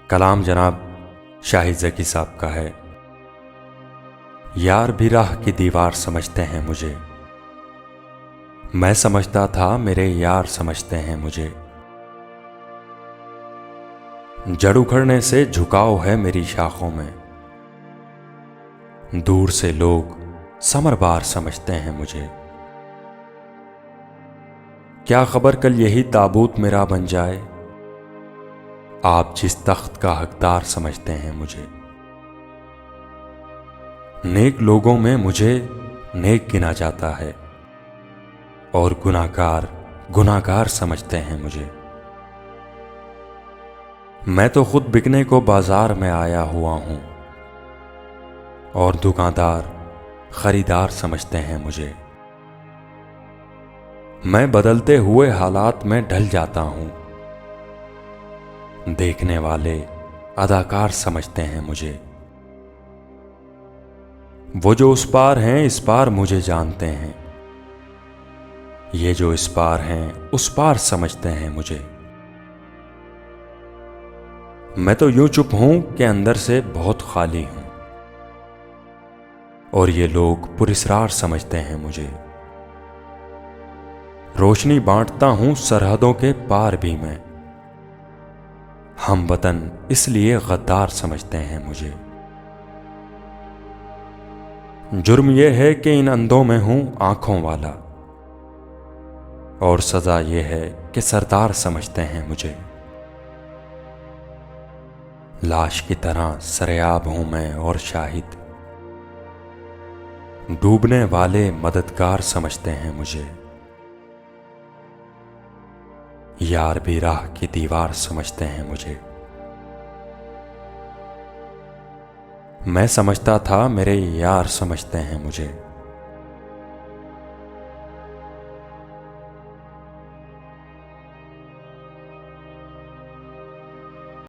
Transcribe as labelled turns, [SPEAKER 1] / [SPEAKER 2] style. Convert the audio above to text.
[SPEAKER 1] कलाम जनाब शाहिद ज़की साहब का है। यार भी राह की दीवार समझते हैं मुझे, मैं समझता था मेरे यार समझते हैं मुझे। जड़ उखड़ने से झुकाव है मेरी शाखों में, दूर से लोग समरबार समझते हैं मुझे। क्या खबर कल यही ताबूत मेरा बन जाए, आप जिस तख्त का हकदार समझते हैं मुझे। नेक लोगों में मुझे नेक गिना जाता है और गुनाहगार गुनाहगार समझते हैं मुझे। मैं तो खुद बिकने को बाजार में आया हुआ हूं और दुकानदार खरीदार समझते हैं मुझे। मैं बदलते हुए हालात में ढल जाता हूं, देखने वाले अदाकार समझते हैं मुझे। वो जो उस पार हैं इस पार मुझे जानते हैं, ये जो इस पार हैं उस पार समझते हैं मुझे। मैं तो यूं चुप हूं कि अंदर से बहुत खाली हूं और ये लोग पुरस्रार समझते हैं मुझे। रोशनी बांटता हूं सरहदों के पार भी मैं, हम वतन इसलिए गद्दार समझते हैं मुझे। जुर्म यह है कि इन अंधों में हूं आंखों वाला और सजा यह है कि सरदार समझते हैं मुझे। लाश की तरह सरेआब हूं मैं और शाहिद, डूबने वाले मददगार समझते हैं मुझे। यार भी राह की दीवार समझते हैं मुझे, मैं समझता था मेरे यार समझते हैं मुझे।